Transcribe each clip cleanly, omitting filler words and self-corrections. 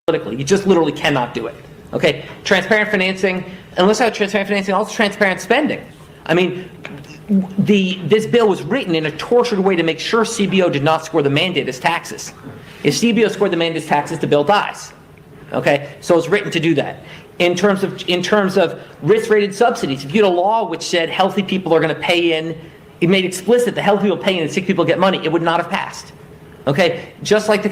politically. You just literally cannot do it. Okay, transparent financing, unless I have transparent financing, also transparent spending. I mean, this bill was written in a tortured way to make sure CBO did not score the mandate as taxes. If CBO scored the mandate as taxes, the bill dies. Okay, so it's written to do that. In terms of risk-rated subsidies, if you had a law which said healthy people are going to pay in, it made explicit that healthy people pay in and sick people get money, it would not have passed. Okay, just like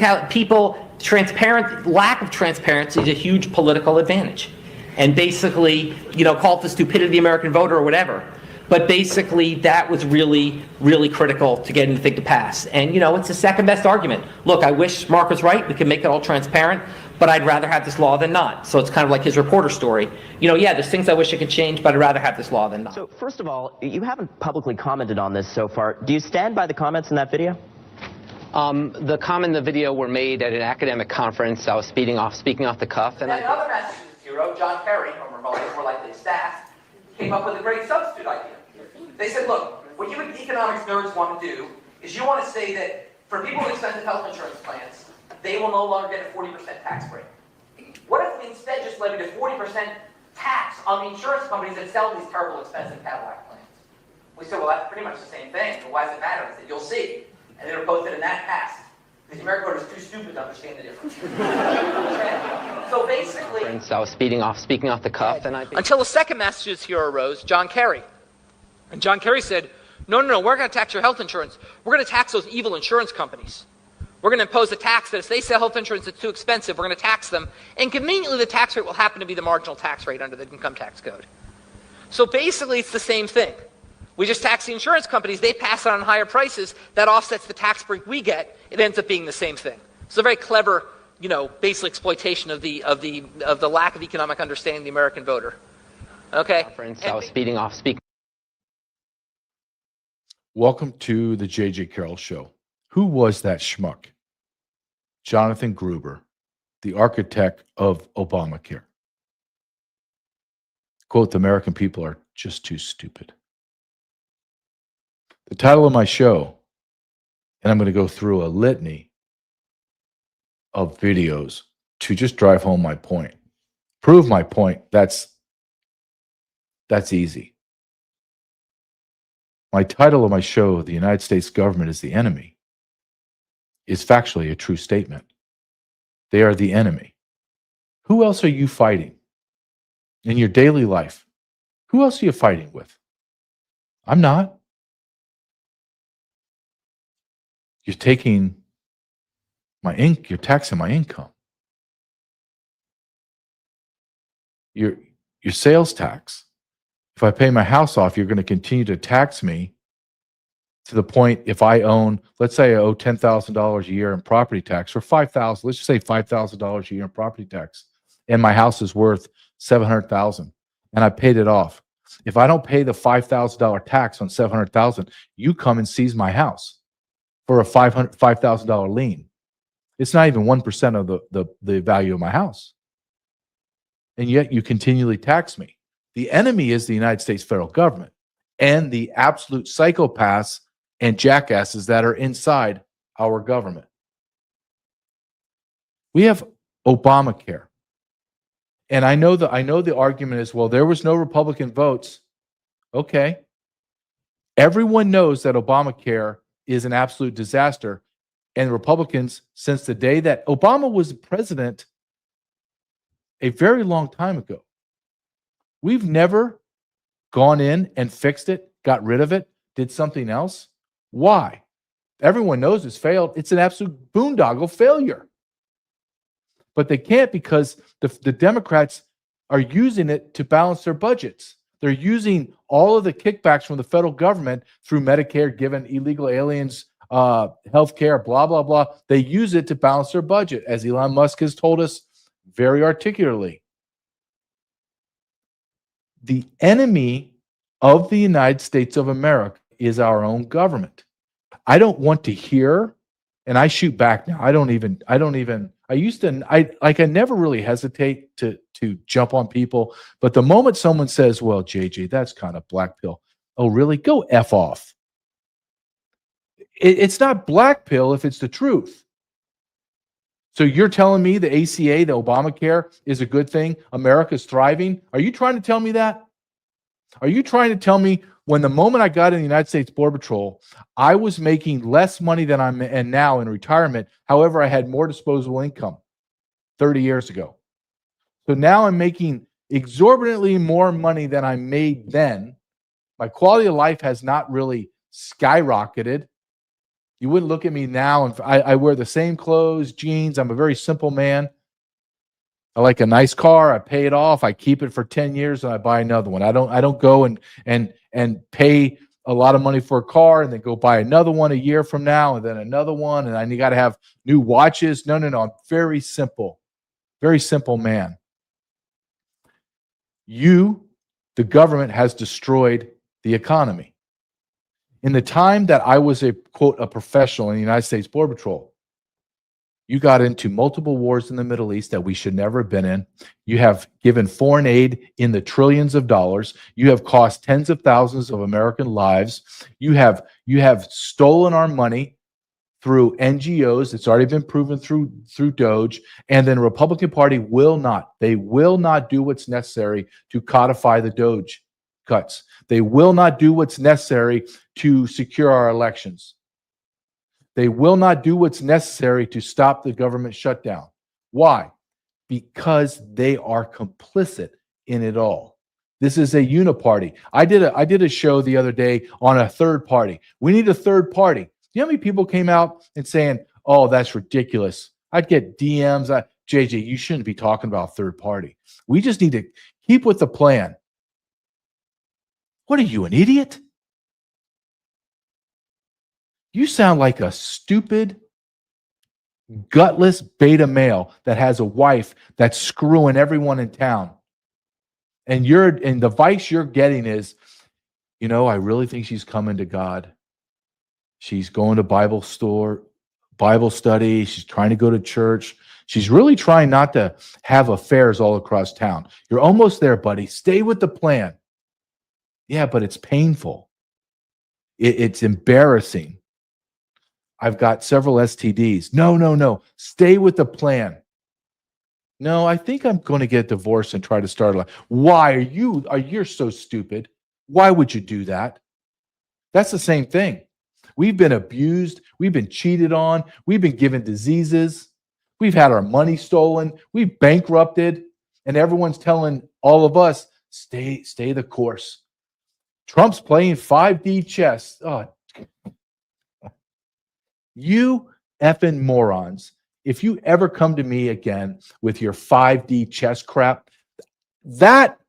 lack of transparency is a huge political advantage. And basically, call it the stupidity of the American voter or whatever. But basically, that was really, really critical to getting the thing to pass. And, it's the second best argument. Look, I wish Mark was right. We could make it all transparent, but I'd rather have this law than not. So it's kind of like his reporter story. There's things I wish I could change, but I'd rather have this law than not. So first of all, you haven't publicly commented on this so far. Do you stand by the comments in that video? The comment in the video were made at an academic conference. I was speaking off the cuff. And then another Massachusetts hero, John Kerry, or more likely staff, came up with a great substitute idea. They said, look, what you economics nerds want to do is you want to say that for people with expensive health insurance plans, they will no longer get a 40% tax break. What if we instead just levied a 40% tax on the insurance companies that sell these terrible expensive Cadillac plans? We said, well, that's pretty much the same thing. But why does it matter? I said, you'll see. And they were posted and that passed. Because the American voter is too stupid to understand the difference. So basically, I was speaking off the cuff, and until a second Massachusetts hero arose, John Kerry. And John Kerry said, no, we're going to tax your health insurance. We're going to tax those evil insurance companies. We're going to impose a tax that if they sell health insurance that's too expensive, we're going to tax them. And conveniently, the tax rate will happen to be the marginal tax rate under the income tax code. So basically, it's the same thing. We just tax the insurance companies. They pass it on higher prices. That offsets the tax break we get. It ends up being the same thing. It's a very clever, basically exploitation of the lack of economic understanding of the American voter. Okay. I was speaking. Welcome to the J.J. Carrell Show. Who was that schmuck? Jonathan Gruber, the architect of Obamacare. Quote, the American people are just too stupid. The title of my show, and I'm going to go through a litany of videos to just drive home my point. Prove my point. That's easy. My title of my show, The United States Government is the Enemy, is factually a true statement. They are the enemy. Who else are you fighting in your daily life? Who else are you fighting with? I'm not. You're taking my you're taxing my income. Your sales tax. If I pay my house off, you're going to continue to tax me to the point if I own, let's say I owe $10,000 a year in property tax, or $5,000, let's just say $5,000 a year in property tax, and my house is worth $700,000, and I paid it off. If I don't pay the $5,000 tax on $700,000, you come and seize my house for a $5,000 lien. It's not even 1% of the value of my house. And yet you continually tax me. The enemy is the United States federal government and the absolute psychopaths and jackasses that are inside our government. We have Obamacare. And I know the argument is, well, there was no Republican votes. Okay. Everyone knows that Obamacare is an absolute disaster. And Republicans, since the day that Obama was president a very long time ago, we've never gone in and fixed it, got rid of it, did something else. Why? Everyone knows it's failed. It's an absolute boondoggle failure. But they can't because the Democrats are using it to balance their budgets. They're using all of the kickbacks from the federal government through Medicare, giving illegal aliens health care, blah, blah, blah. They use it to balance their budget, as Elon Musk has told us very articulately. The enemy of the United States of America is our own government. I don't want to hear, and I shoot back now. I never really hesitate to jump on people. But the moment someone says, well, JJ, that's kind of black pill. Oh, really? Go F off. It's not black pill if it's the truth. So you're telling me the ACA, the Obamacare, is a good thing? America's thriving? Are you trying to tell me that? Are you trying to tell me when the moment I got in the United States Border Patrol, I was making less money than I'm in now in retirement? However, I had more disposable income 30 years ago. So now I'm making exorbitantly more money than I made then. My quality of life has not really skyrocketed. You wouldn't look at me now, and I wear the same clothes, jeans. I'm a very simple man. I like a nice car. I pay it off. I keep it for 10 years, and I buy another one. I don't go and pay a lot of money for a car and then go buy another one a year from now, and then another one, and you got to have new watches. No. I'm very simple man. The government has destroyed the economy. In the time that I was a professional in the United States Border Patrol, you got into multiple wars in the Middle East that we should never have been in. You have given foreign aid in the trillions of dollars. You have cost tens of thousands of American lives. You have stolen our money through NGOs. It's already been proven through DOJ. And then the Republican Party will not do what's necessary to codify the DOJ cuts. They will not do what's necessary to secure our elections. They will not do what's necessary to stop the government shutdown. Why? Because they are complicit in it all. This is a Uni-party. I did a show the other day on a third party. We need a third party. Do you know how many people came out and saying, "Oh, that's ridiculous"? I'd get DMs. JJ, you shouldn't be talking about third party. We just need to keep with the plan. What are you, an idiot? You sound like a stupid, gutless beta male that has a wife that's screwing everyone in town. And the advice you're getting is, I really think she's coming to God. She's going to Bible study. She's trying to go to church. She's really trying not to have affairs all across town. You're almost there, buddy. Stay with the plan. Yeah, but it's painful. It's embarrassing. I've got several STDs. No. Stay with the plan. No, I think I'm going to get divorced and try to start a life. Why you're so stupid? Why would you do that? That's the same thing. We've been abused. We've been cheated on. We've been given diseases. We've had our money stolen. We've bankrupted. And everyone's telling all of us, stay the course. Trump's playing 5D chess. Oh, you effing morons. If you ever come to me again with your 5D chess crap, that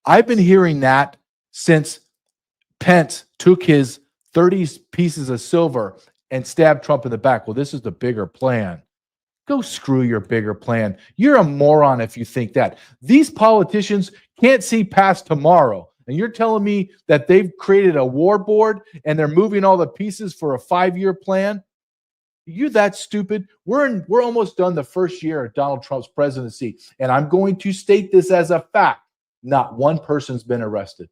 I've been hearing that since Pence took his 30 pieces of silver and stabbed Trump in the back. Well, this is the bigger plan. Go screw your bigger plan. You're a moron if you think that. These politicians can't see past tomorrow. And you're telling me that they've created a war board and they're moving all the pieces for a 5-year plan? You that stupid? We're almost done the first year of Donald Trump's presidency. And I'm going to state this as a fact. Not one person's been arrested.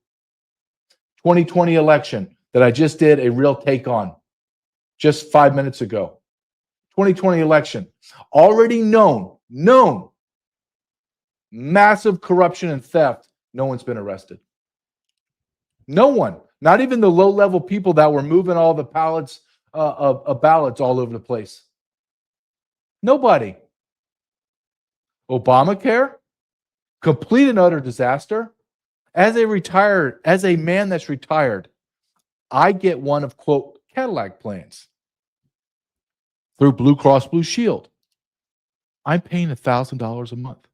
2020 election that I just did a real take on just 5 minutes ago. 2020 election. Already known. Massive corruption and theft. No one's been arrested. No one. Not even the low-level people that were moving all the ballots all over the place. Nobody. Obamacare, complete and utter disaster. As a man that's retired, I get one of, quote, Cadillac plans through Blue Cross Blue Shield. I'm paying $1,000 a month.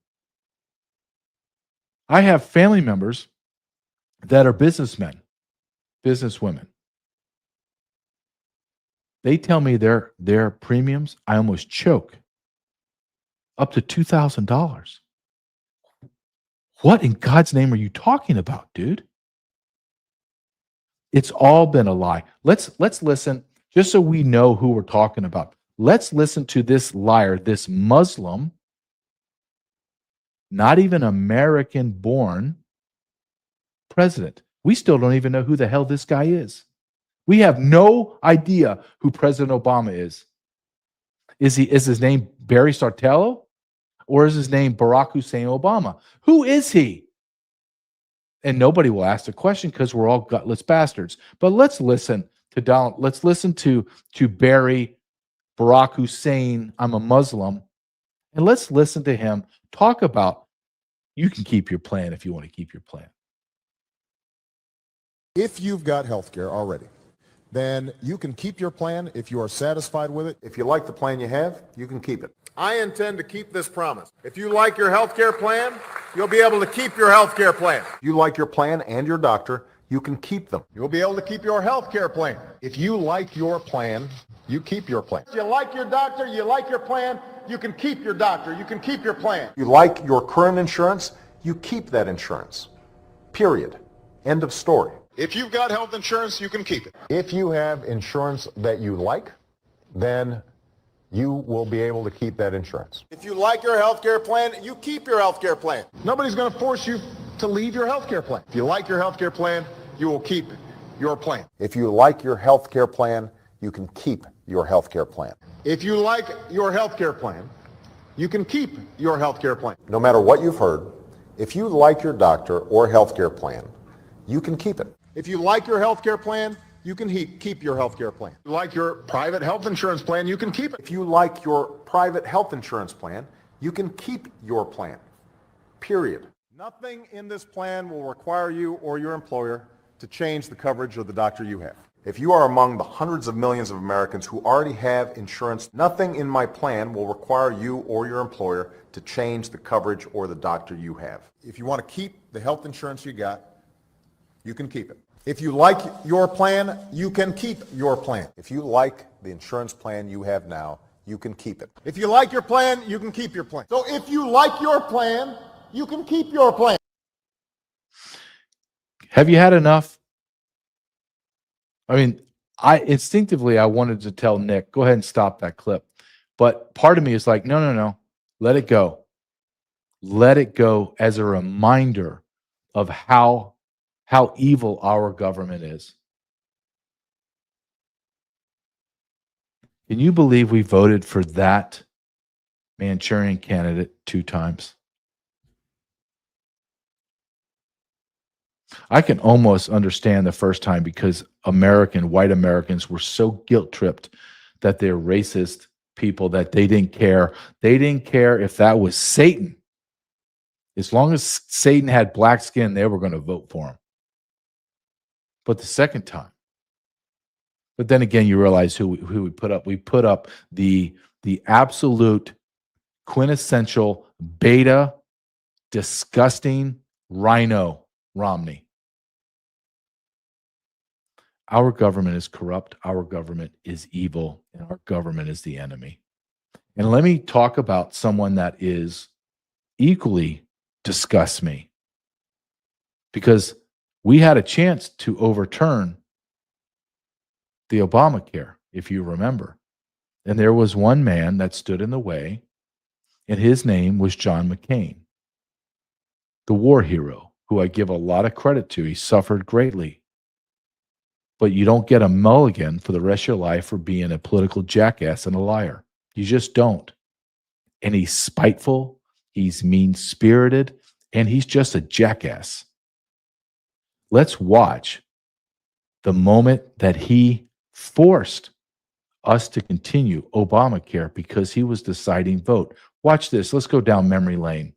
I have family members that are businessmen, businesswomen. They tell me their premiums, I almost choke, up to $2,000. What in God's name are you talking about, dude? It's all been a lie. Let's listen, just so we know who we're talking about. Let's listen to this liar, this Muslim, not even American-born president. We still don't even know who the hell this guy is. We have no idea who President Obama is. Is his name Barry Sartello? Or is his name Barack Hussein Obama? Who is he? And nobody will ask the question because we're all gutless bastards. But let's listen to Donald. Let's listen to Barry Barack Hussein. I'm a Muslim, and let's listen to him talk about you can keep your plan if you want to keep your plan. If you've got health care already, then you can keep your plan if you are satisfied with it. If you like the plan you have, you can keep it. I intend to keep this promise. If you like your health care plan, you'll be able to keep your health care plan. If you like your plan and your doctor, you can keep them. You'll be able to keep your health care plan. If you like your plan, you keep your plan. If you like your doctor, you like your plan, you can keep your doctor, you can keep your plan. If you like your current insurance, you keep that insurance. Period. End of story. If you've got health insurance, you can keep it. If you have insurance that you like, then you will be able to keep that insurance. If you like your health care plan, you keep your health care plan. Nobody's going to force you to leave your health care plan. If you like your health care plan, you will keep your plan. If you like your health care plan, you can keep your health care plan. If you like your health care plan, you can keep your health care plan. No matter what you've heard, if you like your doctor or health care plan, you can keep it. If you like your health care plan, you can keep your health care plan. If you like your private health insurance plan, you can keep it. If you like your private health insurance plan, you can keep your plan. Period. Nothing in this plan will require you or your employer to change the coverage of the doctor you have. If you are among the hundreds of millions of Americans who already have insurance, nothing in my plan will require you or your employer to change the coverage or the doctor you have. If you want to keep the health insurance you got, you can keep it. If you like your plan, you can keep your plan. If you like the insurance plan you have now, you can keep it. If you like your plan, you can keep your plan. So if you like your plan, you can keep your plan. Have you had enough? I mean, I wanted to tell Nick, go ahead and stop that clip. But part of me is like, no. Let it go. Let it go as a reminder of how evil our government is. Can you believe we voted for that Manchurian candidate 2 times? I can almost understand the first time because white Americans were so guilt-tripped that they're racist people that they didn't care. They didn't care if that was Satan. As long as Satan had black skin, they were going to vote for him. But the second time, but then again, you realize who we put up. We put up the absolute quintessential beta, disgusting rhino Romney. Our government is corrupt. Our government is evil. And our government is the enemy. And let me talk about someone that is equally disgusts me. Because we had a chance to overturn the Obamacare, if you remember. And there was one man that stood in the way, and his name was John McCain, the war hero, who I give a lot of credit to. He suffered greatly. But you don't get a mulligan for the rest of your life for being a political jackass and a liar. You just don't. And he's spiteful, he's mean-spirited, and he's just a jackass. Let's watch the moment that he forced us to continue Obamacare because he was the deciding vote. Watch this. Let's go down memory lane.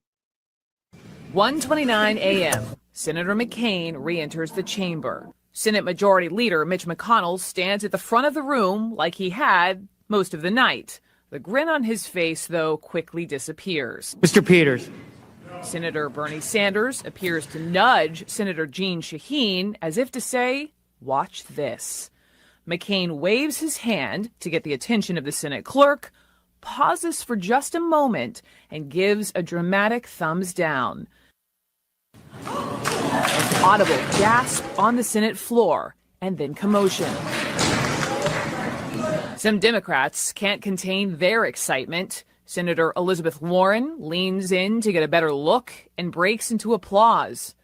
1:29 a.m. Senator McCain re-enters the chamber. Senate Majority Leader Mitch McConnell stands at the front of the room like he had most of the night. The grin on his face, though, quickly disappears. Mr. Peters. Senator Bernie Sanders appears to nudge Senator Jeanne Shaheen as if to say, watch this. McCain waves his hand to get the attention of the Senate clerk, pauses for just a moment, and gives a dramatic thumbs down. An audible gasp on the Senate floor, and then commotion. Some Democrats can't contain their excitement. Senator Elizabeth Warren leans in to get a better look and breaks into applause.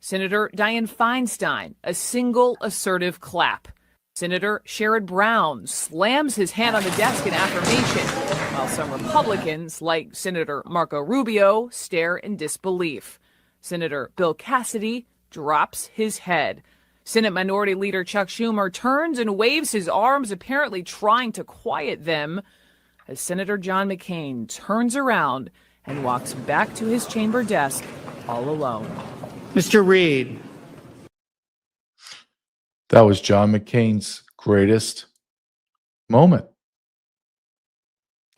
Senator Dianne Feinstein, a single assertive clap. Senator Sherrod Brown slams his hand on the desk in affirmation, while some Republicans, like Senator Marco Rubio, stare in disbelief. Senator Bill Cassidy drops his head. Senate Minority Leader Chuck Schumer turns and waves his arms, apparently trying to quiet them, as Senator John McCain turns around and walks back to his chamber desk all alone. Mr. Reid. That was John McCain's greatest moment.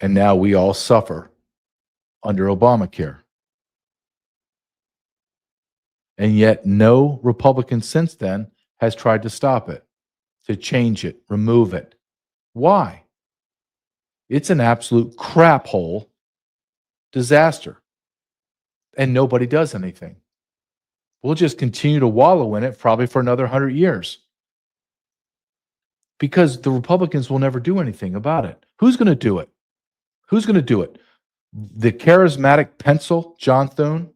And now we all suffer under Obamacare. And yet no Republican since then has tried to stop it, to change it, remove it. Why? It's an absolute crap hole disaster. And nobody does anything. We'll just continue to wallow in it probably for another 100 years. Because the Republicans will never do anything about it. Who's going to do it? Who's going to do it? The charismatic pencil, John Thune?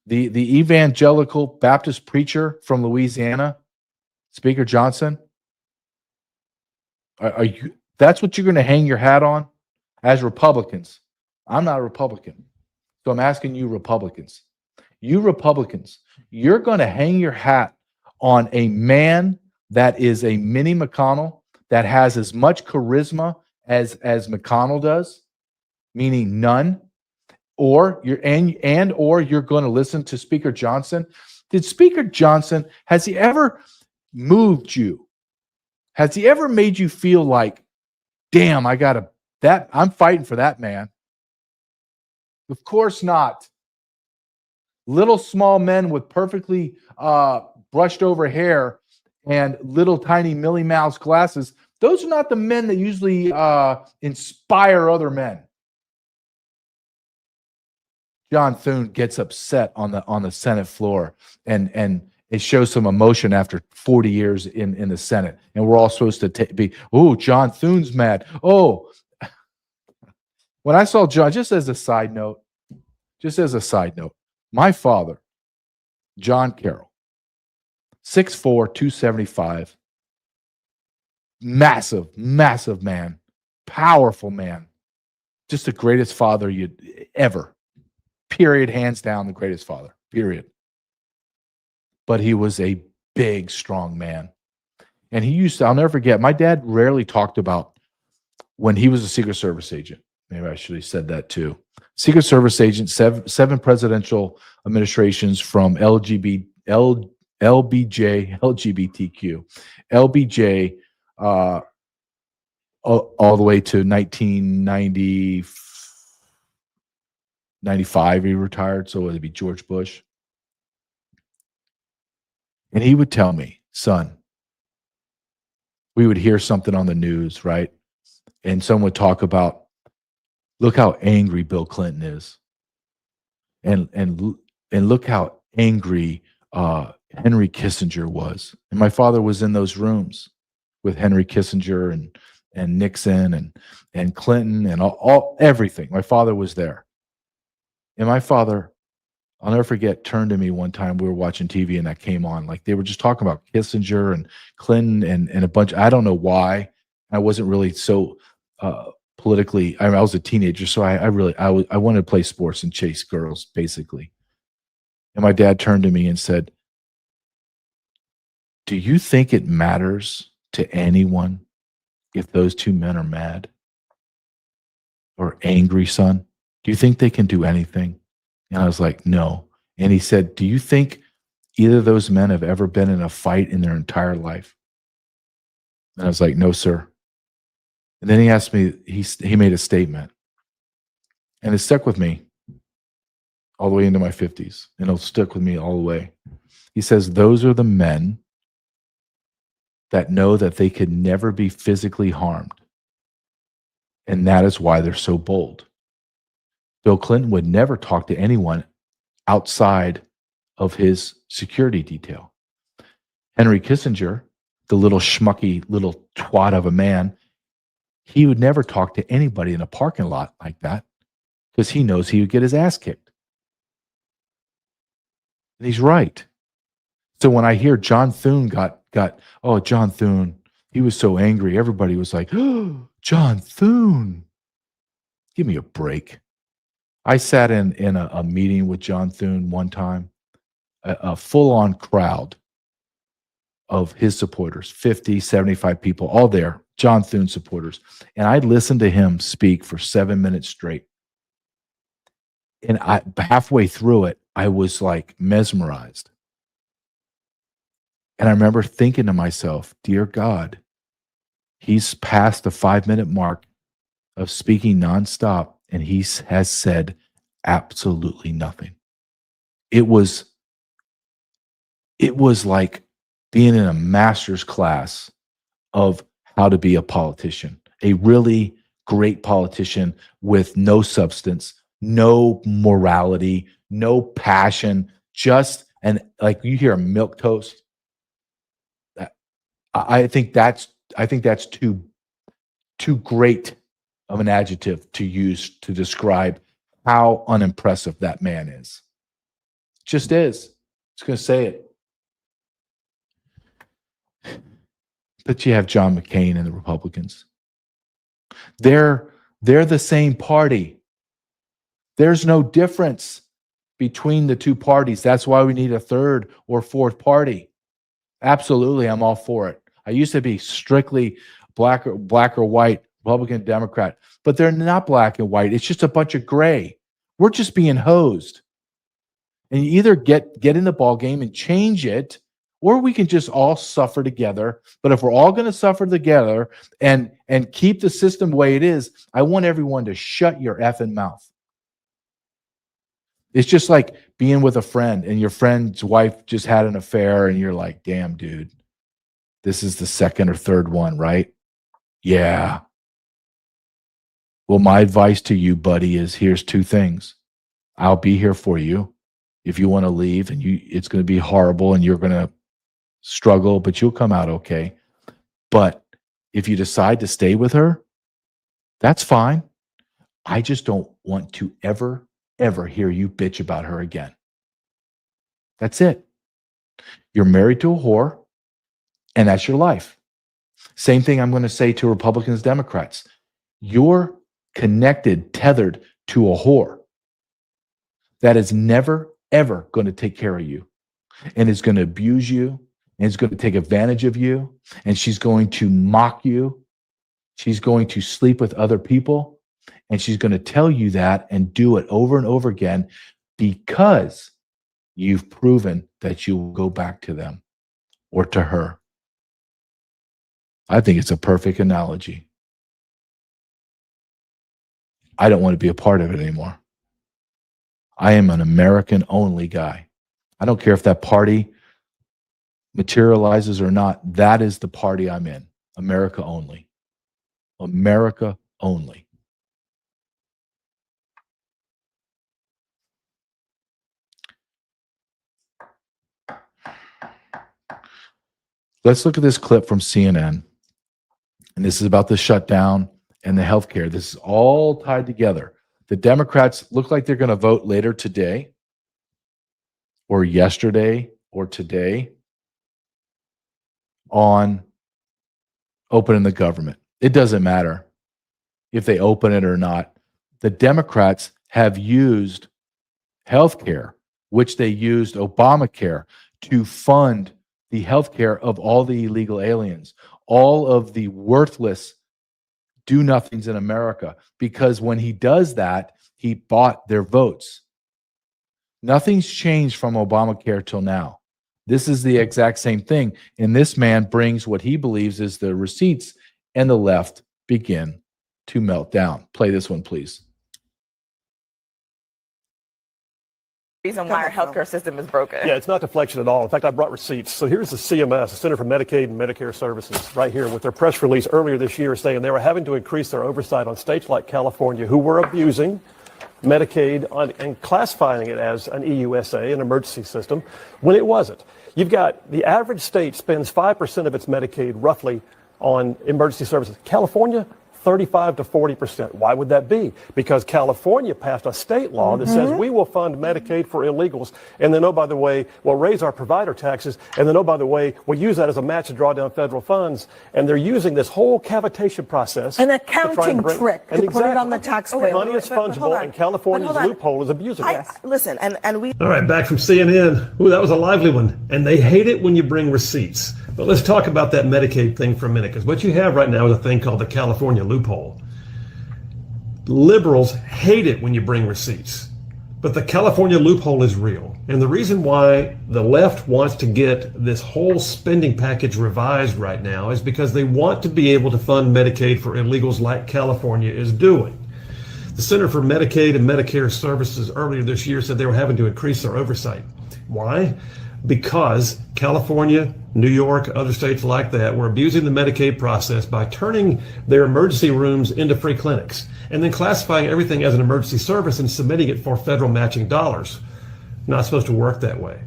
The evangelical Baptist preacher from Louisiana, Speaker Johnson? Are you? That's what you're going to hang your hat on as Republicans? I'm not a Republican. So I'm asking you Republicans. You Republicans, you're going to hang your hat on a man that is a mini McConnell, that has as much charisma as McConnell does, meaning none, or you're or you're going to listen to Speaker Johnson. Did Speaker Johnson, has he ever moved you? Has he ever made you feel like, damn, I'm fighting for that man? Of course not. Little small men with perfectly brushed over hair and little tiny Millie Mouse glasses, those are not the men that usually inspire other men. John Thune gets upset on the Senate floor, and it shows some emotion after 40 years in the Senate, and we're all supposed to be, oh, John Thune's mad. Oh, when I saw John, just as a side note, my father, John Carrell, 6'4", 275, massive man, powerful man, just the greatest father you'd ever, period, hands down, the greatest father, period. But he was a big, strong man. And he used to, I'll never forget, my dad rarely talked about when he was a Secret Service agent. Maybe I should have said that too. Secret Service agent, seven presidential administrations from LBJ, LGBTQ, LBJ, all the way to 1995, he retired. So it'd be George Bush. And he would tell me, son, we would hear something on the news, right? And someone would talk about, look how angry Bill Clinton is. And look how angry Henry Kissinger was. And my father was in those rooms with Henry Kissinger and Nixon and Clinton and everything. My father was there. And my father, I'll never forget, turned to me one time. We were watching TV and that came on. Like they were just talking about Kissinger and Clinton and a bunch. I don't know why. I wasn't really so politically. I was a teenager, so I wanted to play sports and chase girls, basically. And my dad turned to me and said, do you think it matters to anyone if those two men are mad or angry, son? Do you think they can do anything? And I was like, no. And he said, do you think either of those men have ever been in a fight in their entire life? And I was like, no, sir. And then he asked me, he made a statement. And it stuck with me all the way into my 50s. And it'll stick with me all the way. He says, those are the men that know that they could never be physically harmed. And that is why they're so bold. Bill Clinton would never talk to anyone outside of his security detail. Henry Kissinger, the little schmucky little twat of a man, he would never talk to anybody in a parking lot like that because he knows he would get his ass kicked. And he's right. So when I hear John Thune got John Thune, He was so angry. Everybody was like, oh, John Thune. Give me a break. I sat in a meeting with John Thune one time, a full-on crowd of his supporters, 50, 75 people, all there, John Thune supporters. And I listened to him speak for 7 minutes straight. And halfway through it, I was like mesmerized. And I remember thinking to myself, dear God, he's past the 5-minute mark of speaking nonstop, and he has said absolutely nothing. It was like being in a master's class of how to be a politician, a really great politician with no substance, no morality, no passion, just, and like you hear a milquetoast. I think that's too great of an adjective to use to describe how unimpressive that man is. Just is. Just going to say it. But you have John McCain and the Republicans. They're the same party. There's no difference between the two parties. That's why we need a third or fourth party. Absolutely, I'm all for it. I used to be strictly black or white, Republican, Democrat, but they're not black and white. It's just a bunch of gray. We're just being hosed. And you either get in the ball game and change it, or we can just all suffer together. But if we're all going to suffer together and keep the system the way it is, I want everyone to shut your effing mouth. It's just like being with a friend and your friend's wife just had an affair and you're like, damn, dude, this is the second or third one, right? Yeah. Well, my advice to you, buddy, is here's two things. I'll be here for you if you want to leave, and it's going to be horrible and you're going to struggle, but you'll come out okay. But if you decide to stay with her, that's fine. I just don't want to ever hear you bitch about her again. That's it. You're married to a whore, and that's your life. Same thing I'm going to say to Republicans, Democrats. You're connected, tethered to a whore that is never, ever going to take care of you and is going to abuse you and is going to take advantage of you, and she's going to mock you. She's going to sleep with other people. And she's going to tell you that and do it over and over again because you've proven that you will go back to them or to her. I think it's a perfect analogy. I don't want to be a part of it anymore. I am an American-only guy. I don't care if that party materializes or not. That is the party I'm in. America only. America only. Let's look at this clip from CNN. And this is about the shutdown and the healthcare. This is all tied together. The Democrats look like they're going to vote later today or yesterday or today on opening the government. It doesn't matter if they open it or not. The Democrats have used healthcare, which they used Obamacare to fund the healthcare of all the illegal aliens, all of the worthless do-nothings in America, because when he does that, he bought their votes. Nothing's changed from Obamacare till now. This is the exact same thing, and this man brings what he believes is the receipts, and the left begin to melt down. Play this one, please. Reason why our healthcare system is broken. Yeah, it's not deflection at all. In fact, I brought receipts. So here's the CMS, the Center for Medicaid and Medicare Services, right here with their press release earlier this year saying they were having to increase their oversight on states like California who were abusing Medicaid and classifying it as an EUSA, an emergency system, when it wasn't. You've got the average state spends 5% of its Medicaid roughly on emergency services. California, 35 to 40%. Why would that be? Because California passed a state law that says we will fund Medicaid for illegals, and then, oh, by the way, we'll raise our provider taxes, and then, oh, by the way, we'll use that as a match to draw down federal funds. And they're using this whole cavitation process. An accounting trick to put it on the taxpayer. Money is fungible, and California's loophole is abusing it. Listen, and we... All right, back from CNN. Ooh, that was a lively one. And they hate it when you bring receipts. But let's talk about that Medicaid thing for a minute, because what you have right now is a thing called the California loophole. Liberals hate it when you bring receipts, but the California loophole is real. And the reason why the left wants to get this whole spending package revised right now is because they want to be able to fund Medicaid for illegals like California is doing. The Center for Medicaid and Medicare Services earlier this year said they were having to increase their oversight. Why? Because California, New York, other states like that were abusing the Medicaid process by turning their emergency rooms into free clinics and then classifying everything as an emergency service and submitting it for federal matching dollars. Not supposed to work that way.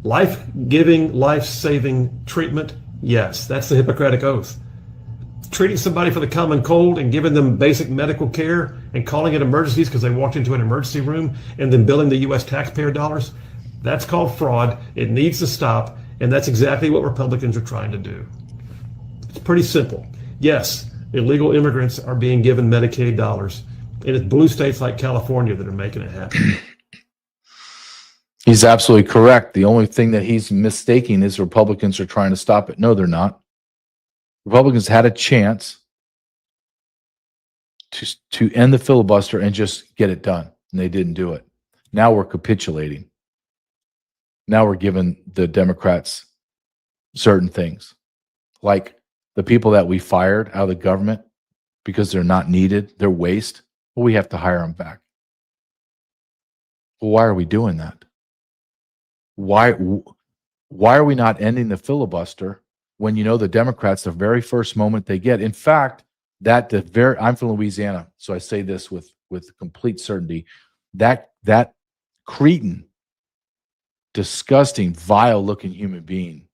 Life-giving, life-saving treatment, yes, that's the Hippocratic Oath. Treating somebody for the common cold and giving them basic medical care and calling it emergencies because they walked into an emergency room and then billing the U.S. taxpayer dollars, that's called fraud. It needs to stop, and that's exactly what Republicans are trying to do. It's pretty simple. Yes, illegal immigrants are being given Medicaid dollars, and it's blue states like California that are making it happen. He's absolutely correct. The only thing that he's mistaking is Republicans are trying to stop it. No, they're not. Republicans had a chance to end the filibuster and just get it done, and they didn't do it. Now we're capitulating. Now we're giving the Democrats certain things, like the people that we fired out of the government because they're not needed, they're waste. Well, we have to hire them back. Well, why are we doing that? Why are we not ending the filibuster when you know the Democrats, the very first moment they get? In fact, I'm from Louisiana, so I say this with complete certainty. That cretin, disgusting, vile-looking human being,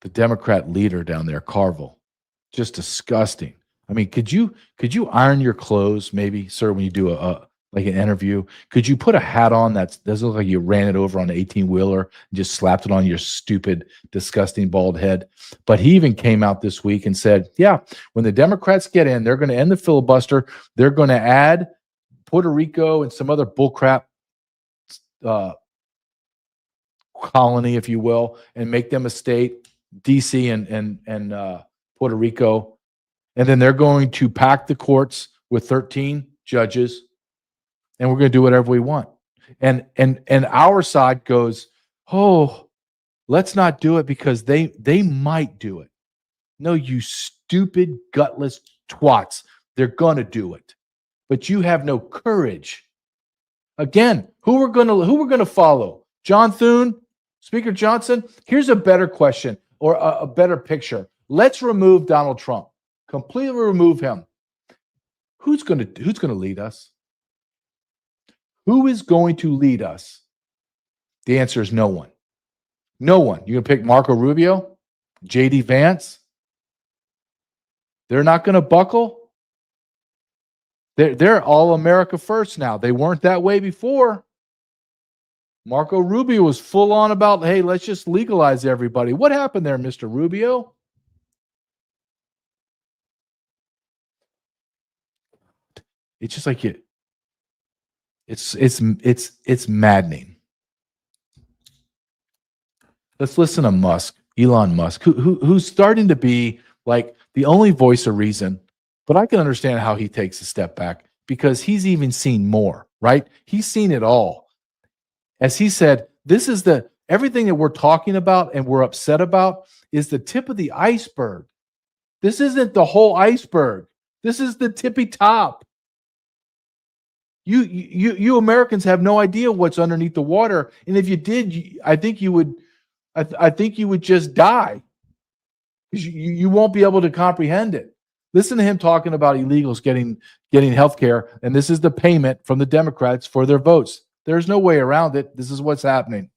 the Democrat leader down there, Carrell, just disgusting. I mean, could you iron your clothes, maybe, sir, when you do like an interview? Could you put a hat on that doesn't look like you ran it over on an 18-wheeler and just slapped it on your stupid, disgusting bald head? But he even came out this week and said, yeah, when the Democrats get in, they're going to end the filibuster. They're going to add Puerto Rico and some other bullcrap colony, if you will, and make them a state, DC and Puerto Rico. And then they're going to pack the courts with 13 judges, and we're going to do whatever we want. And our side goes, oh, let's not do it because they might do it. No, you stupid, gutless twats. They're going to do it. But you have no courage. Again, who we're going to follow? John Thune, Speaker Johnson? Here's a better question or a better picture. Let's remove Donald Trump. Completely remove him. Who's going to lead us? Who is going to lead us? The answer is no one. No one. You're going to pick Marco Rubio? J.D. Vance? They're not going to buckle? They're all America first now. They weren't that way before. Marco Rubio was full on about, hey, let's just legalize everybody. What happened there, Mr. Rubio? It's just like it's maddening. Let's listen to Musk, Elon Musk, who's starting to be like the only voice of reason. But I can understand how he takes a step back because he's even seen more, right? He's seen it all. As he said, this is everything that we're talking about and we're upset about is the tip of the iceberg. This isn't the whole iceberg. This is the tippy top. You Americans have no idea what's underneath the water, and if you did, I think you would just die because you won't be able to comprehend it. Listen to him talking about illegals getting health care, and this is the payment from the Democrats for their votes. There's no way around it. This is what's happening.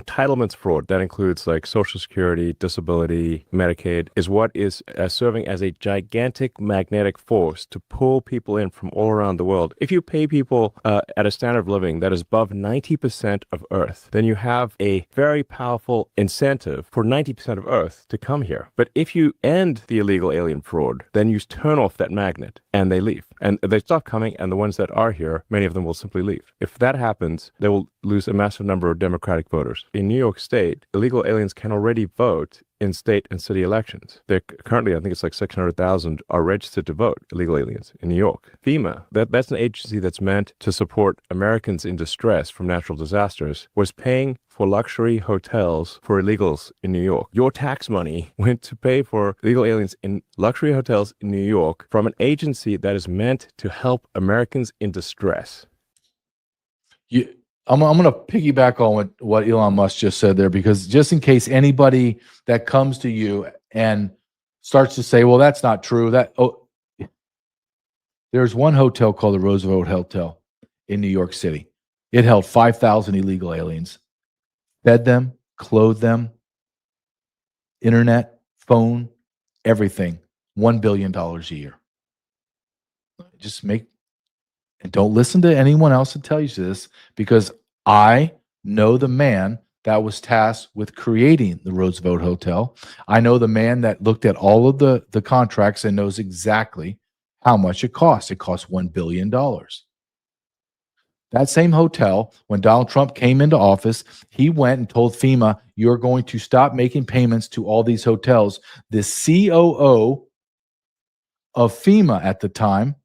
entitlements fraud that includes like Social Security, disability, Medicaid, is what is serving as a gigantic magnetic force to pull people in from all around the world. If you pay people at a standard of living that is above 90% of Earth, then you have a very powerful incentive for 90% of Earth to come here. But if you end the illegal alien fraud, then you turn off that magnet and they leave. And they stop coming, and the ones that are here, many of them will simply leave. If that happens, they will lose a massive number of Democratic voters. In New York State, illegal aliens can already vote in state and city elections. They're currently, I think it's like 600,000 are registered to vote, illegal aliens in New York. FEMA, that's an agency that's meant to support Americans in distress from natural disasters, was paying for luxury hotels for illegals in New York. Your tax money went to pay for illegal aliens in luxury hotels in New York from an agency that is meant to help Americans in distress. I'm going to piggyback on what Elon Musk just said there, because just in case anybody that comes to you and starts to say, well, that's not true. There's one hotel called the Roosevelt Hotel in New York City. It held 5,000 illegal aliens, fed them, clothed them, internet, phone, everything, $1 billion a year. And don't listen to anyone else that tells you this, because I know the man that was tasked with creating the Roosevelt Hotel. I know the man that looked at all of the contracts and knows exactly how much it cost. It cost $1 billion. That same hotel, when Donald Trump came into office, he went and told FEMA, you're going to stop making payments to all these hotels. The COO of FEMA at the time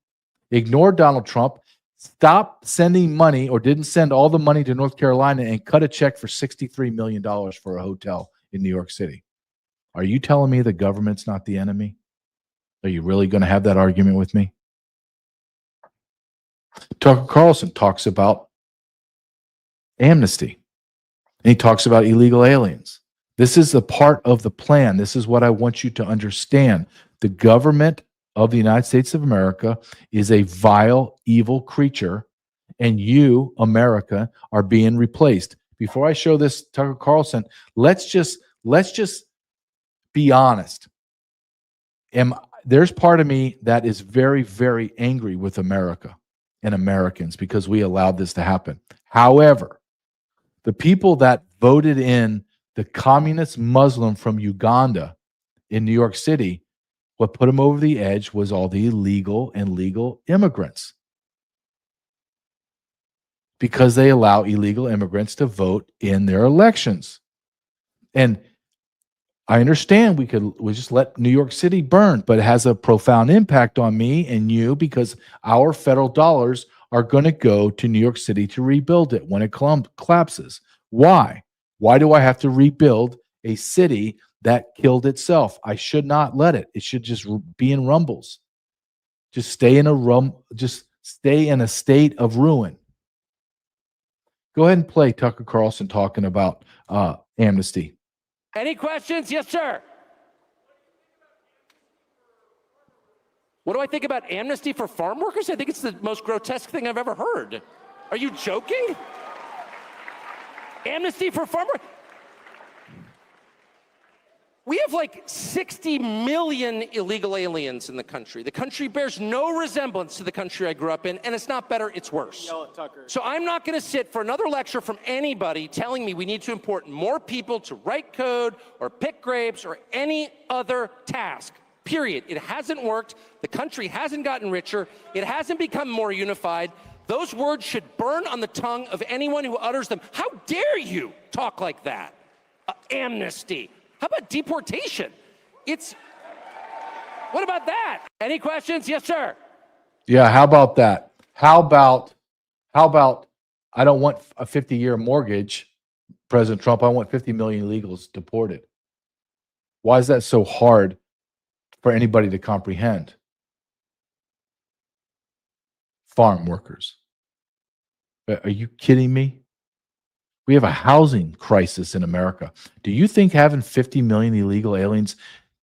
ignored Donald Trump, stopped sending money, or didn't send all the money to North Carolina, and cut a check for $63 million for a hotel in New York City. Are you telling me the government's not the enemy? Are you really going to have that argument with me? Tucker Carlson talks about amnesty, and he talks about illegal aliens. This is a part of the plan. This is what I want you to understand. The government of the United States of America is a vile, evil creature, and you, America, are being replaced. Before I show this, Tucker Carlson, let's just be honest. There's part of me that is very, very angry with America and Americans because we allowed this to happen. However, the people that voted in the communist Muslim from Uganda in New York City, what put them over the edge was all the illegal and legal immigrants, because they allow illegal immigrants to vote in their elections. And I understand we just let New York City burn, but it has a profound impact on me and you, because our federal dollars are going to go to New York City to rebuild it when it collapses. Why? Why do I have to rebuild a city that killed itself? I should not let it. It should just be in rumbles. Just stay in a state of ruin. Go ahead and play Tucker Carlson talking about amnesty. Any questions? Yes, sir. What do I think about amnesty for farm workers? I think it's the most grotesque thing I've ever heard. Are you joking? Amnesty for farm workers? We have like 60 million illegal aliens in the country. The country bears no resemblance to the country I grew up in, and it's not better, it's worse. Yell at Tucker. So I'm not going to sit for another lecture from anybody telling me we need to import more people to write code or pick grapes or any other task. Period. It hasn't worked. The country hasn't gotten richer. It hasn't become more unified. Those words should burn on the tongue of anyone who utters them. How dare you talk like that? Amnesty. How about deportation? What about that? Any questions? Yes, sir. Yeah, how about that? How about I don't want a 50-year mortgage, President Trump. I want 50 million illegals deported. Why is that so hard for anybody to comprehend? Farm workers. Are you kidding me? We have a housing crisis in America. Do you think having 50 million illegal aliens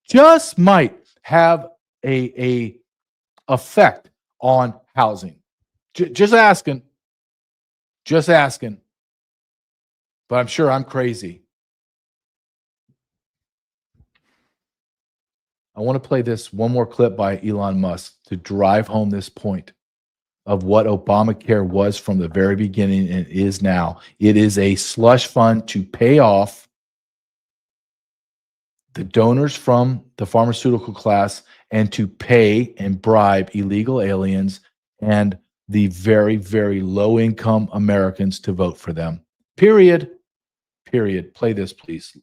just might have a effect on housing? Just asking. Just asking. but I'm sure I'm crazy. I want to play this one more clip by Elon Musk to drive home this point of what Obamacare was from the very beginning and is now. It is a slush fund to pay off the donors from the pharmaceutical class and to pay and bribe illegal aliens and the very, very low-income Americans to vote for them. Period. Period. Play this, please,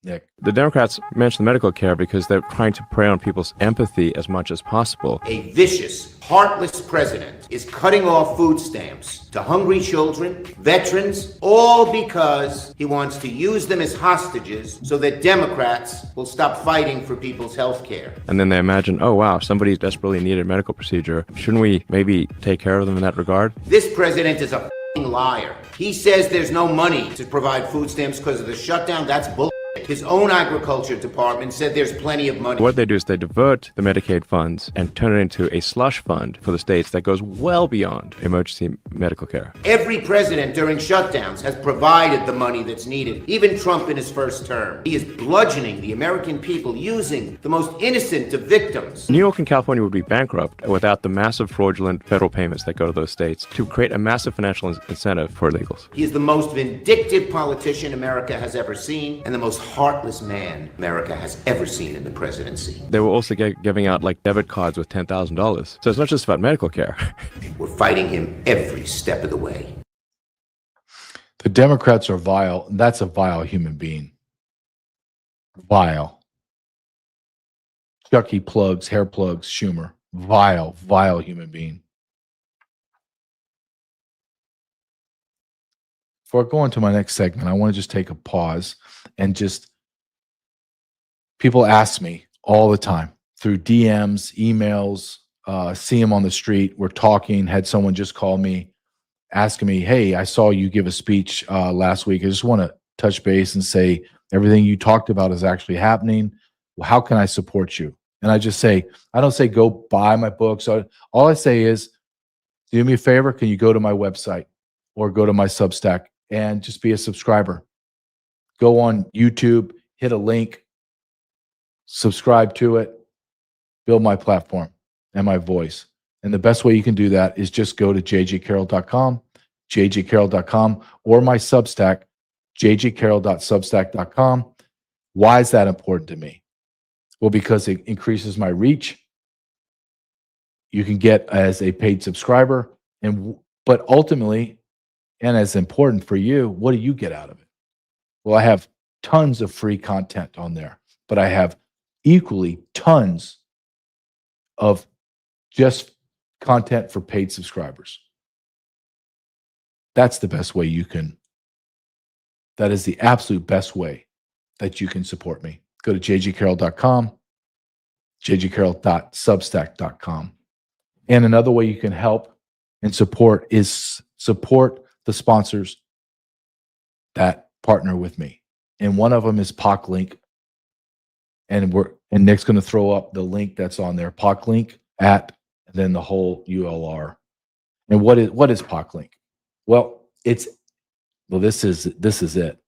Nick. The Democrats mention medical care because they're trying to prey on people's empathy as much as possible. A vicious, heartless president is cutting off food stamps to hungry children, veterans, all because he wants to use them as hostages so that Democrats will stop fighting for people's health care. And then they imagine, oh, wow, somebody desperately needed a medical procedure. Shouldn't we maybe take care of them in that regard? This president is a f***ing liar. He says there's no money to provide food stamps because of the shutdown. That's bull. His own agriculture department said there's plenty of money. What they do is they divert the Medicaid funds and turn it into a slush fund for the states that goes well beyond emergency medical care. Every president during shutdowns has provided the money that's needed, even Trump in his first term. He is bludgeoning the American people using the most innocent of victims. New York and California would be bankrupt without the massive fraudulent federal payments that go to those states to create a massive financial incentive for illegals. He is the most vindictive politician America has ever seen and the most heartless man America has ever seen in the presidency. They were also giving out like debit cards with $10,000. So it's not just about medical care. We're fighting him every step of the way. The Democrats are vile. That's a vile human being. Vile. Chucky plugs, hair plugs, Schumer. Vile, vile human being. Before I go on to my next segment, I want to just take a pause and just, people ask me all the time through DMs, emails, see them on the street. We're talking, had someone just call me asking me, hey, I saw you give a speech last week. I just want to touch base and say everything you talked about is actually happening. Well, how can I support you? And I just say, I don't say go buy my books. All I say is, do me a favor, can you go to my website or go to my Substack and just be a subscriber? Go on YouTube, hit a link, subscribe to it, build my platform and my voice. And the best way you can do that is just go to jjcarrell.com, jjcarrell.com, or my Substack, jjcarrell.substack.com. Why is that important to me? Well, because it increases my reach. You can get as a paid subscriber, but ultimately, and as important for you, what do you get out of it? Well, I have tons of free content on there, but I have equally tons of just content for paid subscribers. That's the best way you can, that is the absolute best way that you can support me. Go to jjcarrell.com, jjcarrell.substack.com. And another way you can help and support is support the sponsors that partner with me. And one of them is PocLink. And Nick's going to throw up the link that's on there, PocLink at, and then the whole ULR. And what is PocLink? Well, this is it.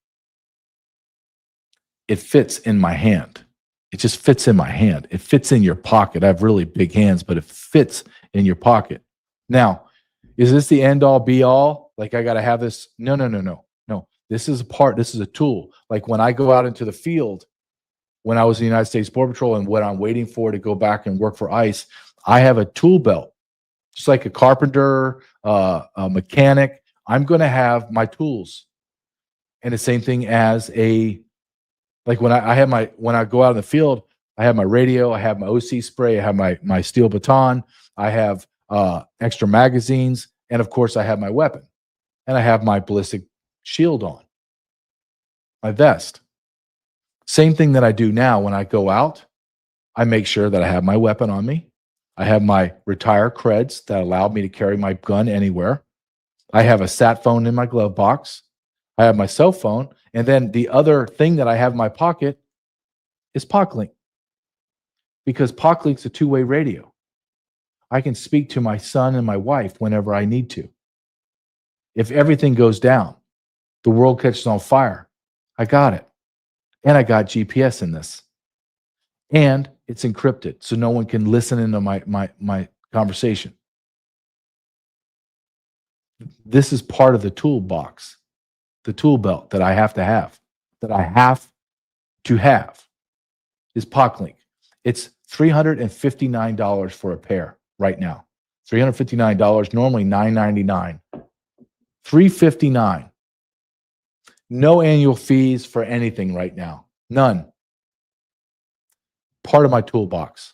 It fits in my hand. It just fits in my hand. It fits in your pocket. I have really big hands, but it fits in your pocket. Now, is this the end all be all? Like I got to have this? No. This is a part, this is a tool. Like when I go out into the field, when I was in the United States Border Patrol and when I'm waiting for to go back and work for ICE, I have a tool belt. Just like a carpenter, a mechanic, I'm going to have my tools. And the same thing as like when I go out in the field, I have my radio, I have my OC spray, I have my steel baton, I have extra magazines, and of course I have my weapon. And I have my ballistic shield on, my vest. Same thing that I do now when I go out, I make sure that I have my weapon on me. I have my retire creds that allow me to carry my gun anywhere. I have a sat phone in my glove box. I have my cell phone. And then the other thing that I have in my pocket is PocLink. Because PocLink's a two-way radio. I can speak to my son and my wife whenever I need to. If everything goes down, the world catches on fire. I got it. And I got GPS in this. And it's encrypted, so no one can listen into my conversation. This is part of the toolbox, the tool belt that I have to have, is PocLink. It's $359 for a pair right now. $359, normally $999. $359. No annual fees for anything right now. None. Part of my toolbox.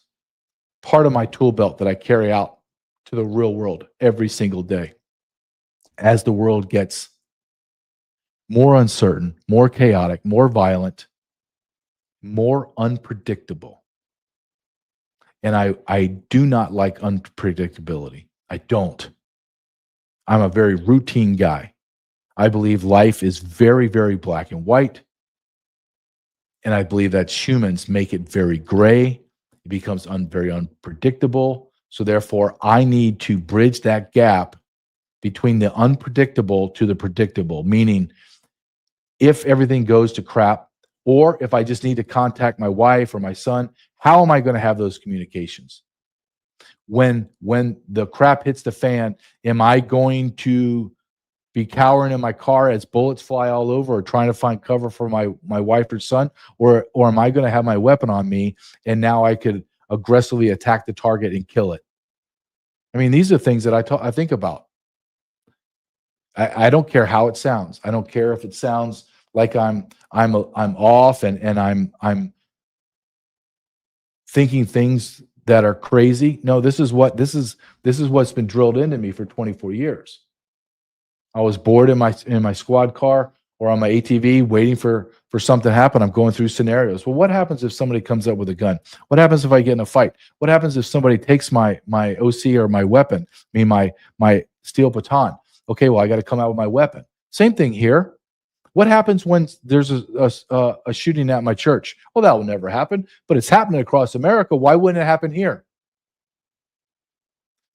Part of my tool belt that I carry out to the real world every single day. As the world gets more uncertain, more chaotic, more violent, more unpredictable. And I do not like unpredictability. I don't. I'm a very routine guy. I believe life is very, very black and white. And I believe that humans make it very gray. It becomes very unpredictable. So therefore, I need to bridge that gap between the unpredictable to the predictable, meaning if everything goes to crap, or if I just need to contact my wife or my son, how am I going to have those communications? When the crap hits the fan, am I going to be cowering in my car as bullets fly all over, or trying to find cover for my wife or son? Or am I going to have my weapon on me and now I could aggressively attack the target and kill it? I mean, these are things that I think about. I don't care how it sounds. I don't care if it sounds like I'm off and I'm thinking things that are crazy. No, this is what's been drilled into me for 24 years. I was bored in my squad car or on my ATV waiting for something to happen. I'm going through scenarios. Well, what happens if somebody comes up with a gun? What happens if I get in a fight? What happens if somebody takes my OC or my weapon, I mean my steel baton? Okay, well, I got to come out with my weapon. Same thing here. What happens when there's a shooting at my church? Well, that will never happen, but it's happening across America. Why wouldn't it happen here?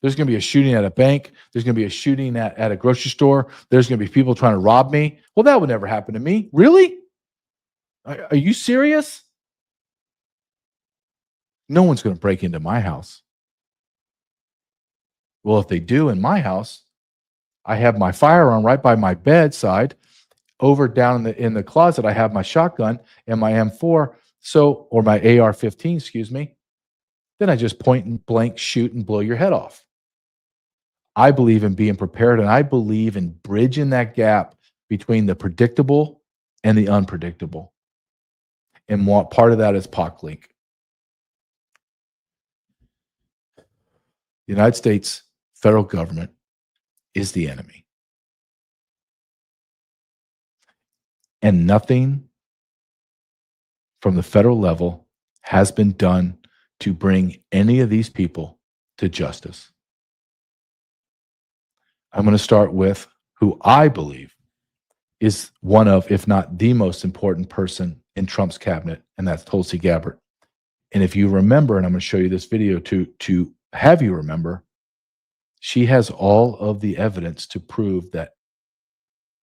There's going to be a shooting at a bank. There's going to be a shooting at a grocery store. There's going to be people trying to rob me. Well, that would never happen to me. Really? Are you serious? No one's going to break into my house. Well, if they do in my house, I have my firearm right by my bedside. Over down in the closet, I have my shotgun and my M4, or my AR-15, excuse me. Then I just point and blank, shoot, and blow your head off. I believe in being prepared, and I believe in bridging that gap between the predictable and the unpredictable. And what part of that is PocLink. The United States federal government is the enemy. And nothing from the federal level has been done to bring any of these people to justice. I'm going to start with who I believe is one of, if not the most important person in Trump's cabinet, and that's Tulsi Gabbard. And if you remember, and I'm going to show you this video to have you remember, she has all of the evidence to prove that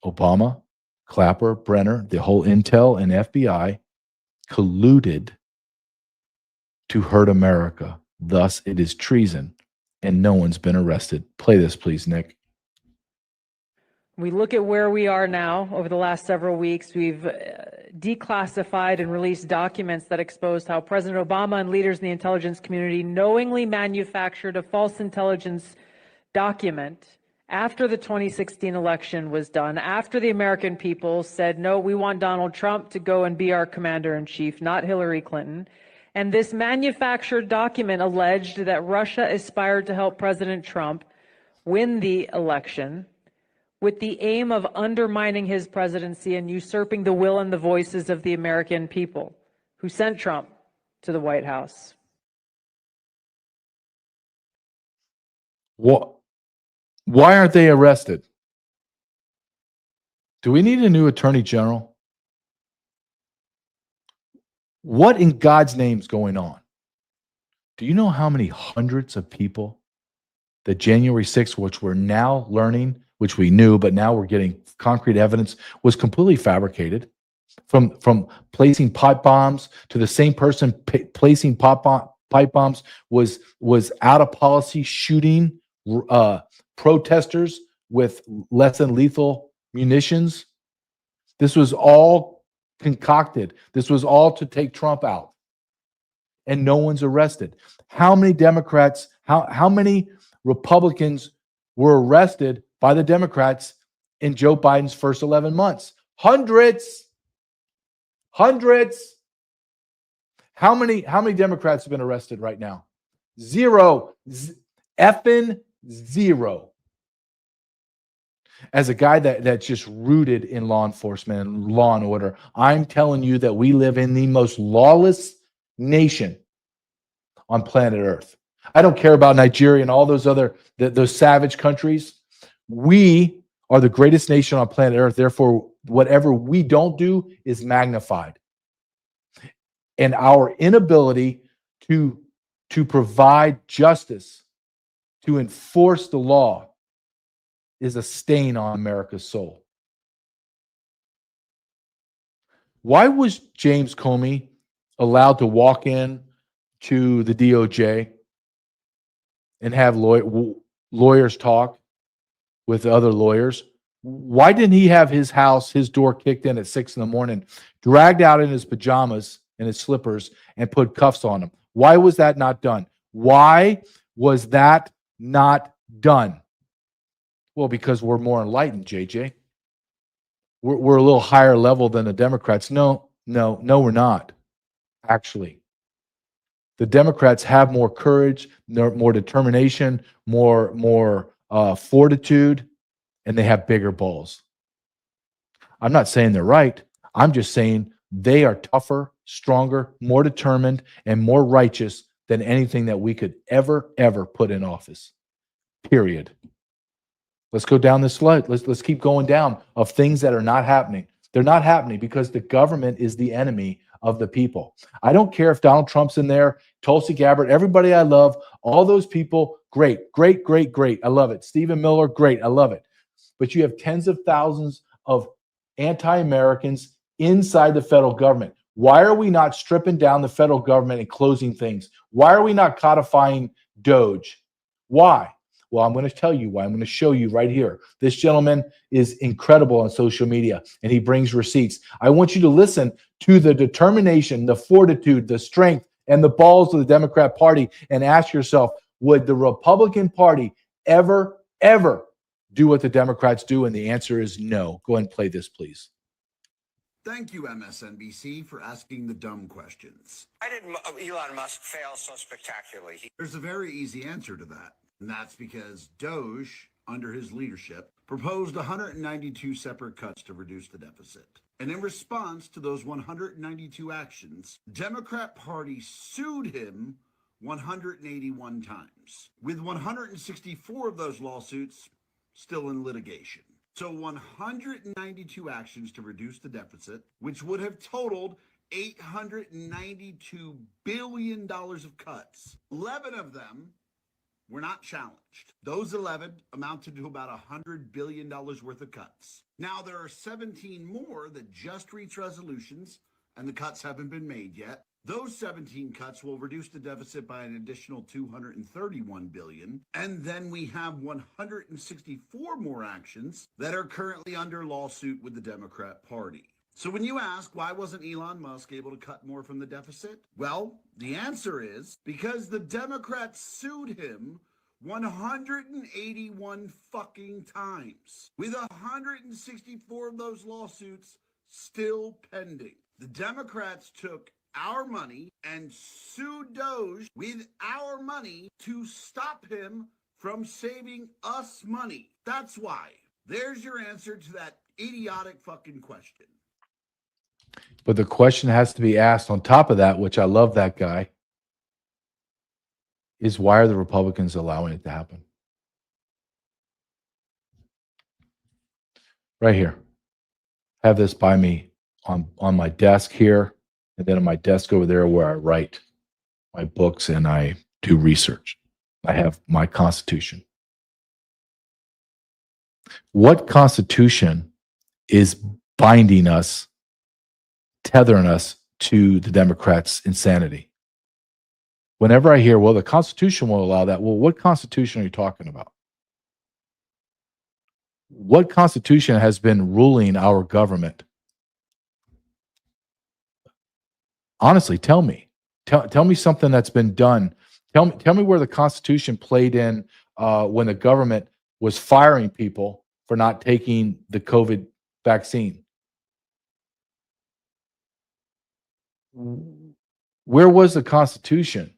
Obama, Clapper, Brenner, the whole Intel and FBI colluded to hurt America. Thus, it is treason, and no one's been arrested. Play this, please, Nick. We look at where we are now. Over the last several weeks, we've declassified and released documents that exposed how President Obama and leaders in the intelligence community knowingly manufactured a false intelligence document after the 2016 election was done, after the American people said, no, we want Donald Trump to go and be our commander-in-chief, not Hillary Clinton. And this manufactured document alleged that Russia aspired to help President Trump win the election with the aim of undermining his presidency and usurping the will and the voices of the American people who sent Trump to the White House. What? Why aren't they arrested? Do we need a new attorney general? What in God's name is going on? Do you know how many hundreds of people that January 6th, which we're now learning which we knew, but now we're getting concrete evidence, was completely fabricated. From placing pipe bombs to the same person placing pipe bombs was out of policy, shooting protesters with less than lethal munitions. This was all concocted. This was all to take Trump out. And no one's arrested. How many Democrats, how many Republicans were arrested by the Democrats in Joe Biden's first 11 months? Hundreds. Hundreds. How many Democrats have been arrested right now? Zero. Effing zero. As a guy that's just rooted in law enforcement and law and order, I'm telling you that we live in the most lawless nation on planet Earth. I don't care about Nigeria and all those other those savage countries. We are the greatest nation on planet Earth. Therefore, whatever we don't do is magnified. And our inability to provide justice, to enforce the law, is a stain on America's soul. Why was James Comey allowed to walk in to the DOJ and have lawyers talk with other lawyers? Why didn't he have his house, his door kicked in at 6 a.m, dragged out in his pajamas and his slippers, and put cuffs on him? Why was that not done? Why was that not done? Well, because we're more enlightened, JJ. We're a little higher level than the Democrats. No, we're not. Actually, the Democrats have more courage, more determination, more fortitude, and they have bigger balls. I'm not saying they're right. I'm just saying they are tougher, stronger, more determined, and more righteous than anything that we could ever put in office. Period. Let's go down this slide. Let's keep going down of things that are not happening. They're not happening because the government is the enemy of the people. I don't care if Donald Trump's in there, Tulsi Gabbard, everybody I love, all those people, great. I love it. Stephen Miller, great. I love it. But you have tens of thousands of anti-Americans inside the federal government. Why are we not stripping down the federal government and closing things? Why are we not codifying DOJ? Why? Well, I'm going to tell you why. I'm going to show you right here. This gentleman is incredible on social media, and he brings receipts. I want you to listen to the determination, the fortitude, the strength, and the balls of the Democrat Party and ask yourself, would the Republican Party ever do what the Democrats do? And the answer is no. Go ahead and play this, please. Thank you, MSNBC, for asking the dumb questions. Why did Elon Musk fail so spectacularly? There's a very easy answer to that. And that's because DOJ, under his leadership, proposed 192 separate cuts to reduce the deficit. And in response to those 192 actions, the Democrat Party sued him 181 times, with 164 of those lawsuits still in litigation. So 192 actions to reduce the deficit, which would have totaled $892 billion of cuts. 11 of them were not challenged. Those 11 amounted to about $100 billion worth of cuts. Now, there are 17 more that just reached resolutions, and the cuts haven't been made yet. Those 17 cuts will reduce the deficit by an additional $231 billion. And then we have 164 more actions that are currently under lawsuit with the Democrat Party. So when you ask, why wasn't Elon Musk able to cut more from the deficit? Well, the answer is because the Democrats sued him 181 fucking times, with 164 of those lawsuits still pending. The Democrats took our money and sued DOJ with our money to stop him from saving us money. That's why. There's your answer to that idiotic fucking question. But the question has to be asked on top of that, which I love that guy, is why are the Republicans allowing it to happen? Right here. Have this by me on my desk here, and then on my desk over there where I write my books and I do research. I have my Constitution. What constitution is binding us, tethering us to the Democrats' insanity? Whenever I hear, well, the Constitution will allow that, well, what Constitution are you talking about? What Constitution has been ruling our government? Honestly, tell me. Tell me something that's been done. Tell me where the Constitution played in when the government was firing people for not taking the COVID vaccine. Where was the Constitution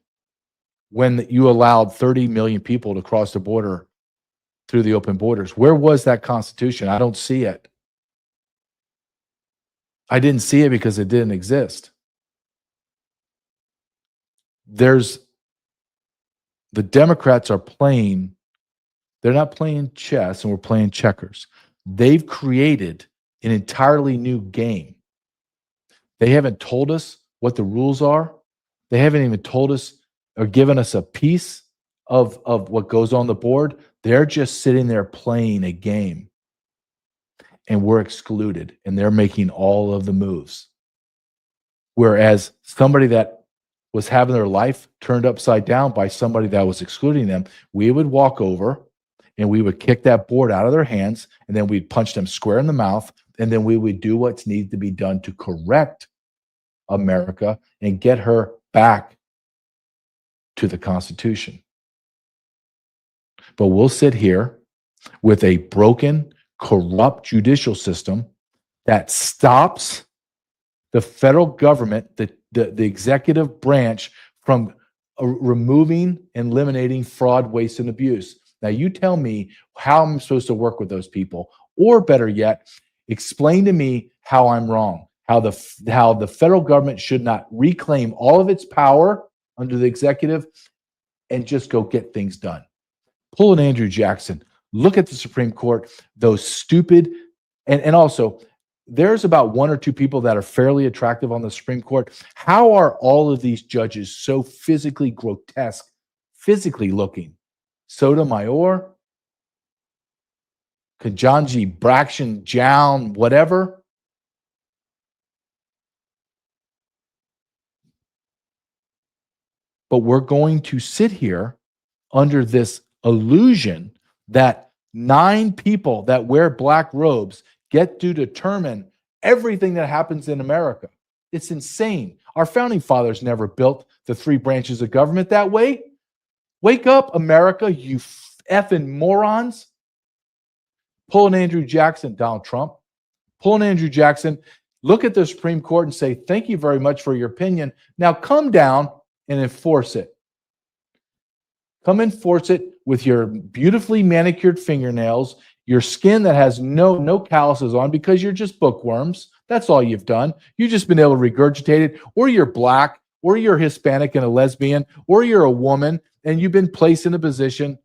when you allowed 30 million people to cross the border through the open borders? Where was that Constitution? I don't see it. I didn't see it because it didn't exist. The Democrats are playing, they're not playing chess and we're playing checkers. They've created an entirely new game. They haven't told us what the rules are. They haven't even told us or given us a piece of what goes on the board. They're just sitting there playing a game. And we're excluded, and they're making all of the moves. Whereas somebody that was having their life turned upside down by somebody that was excluding them, we would walk over and we would kick that board out of their hands, and then we'd punch them square in the mouth, and then we would do what's needed to be done to correct America and get her back to the Constitution. But we'll sit here with a broken, corrupt judicial system that stops the federal government, the executive branch, from removing and eliminating fraud, waste, and abuse. Now, you tell me how I'm supposed to work with those people, or better yet, explain to me how I'm wrong, how the federal government should not reclaim all of its power under the executive and just go get things done. Pull an Andrew Jackson. Look at the Supreme Court, those stupid, and also, there's about one or two people that are fairly attractive on the Supreme Court. How are all of these judges so physically grotesque, physically looking? Sotomayor, Kajanji, Braxton, Jown, whatever. But we're going to sit here under this illusion that 9 people that wear black robes get to determine everything that happens in America. It's insane. Our founding fathers never built the 3 branches of government that way. Wake up, America, you effing morons. Pull an Andrew Jackson, Donald Trump. Pull an Andrew Jackson. Look at the Supreme Court and say, thank you very much for your opinion. Now come down and enforce it. Come enforce it with your beautifully manicured fingernails, your skin that has no calluses on because you're just bookworms. That's all you've done. You've just been able to regurgitate it, or you're black, or you're Hispanic and a lesbian, or you're a woman, and you've been placed in a position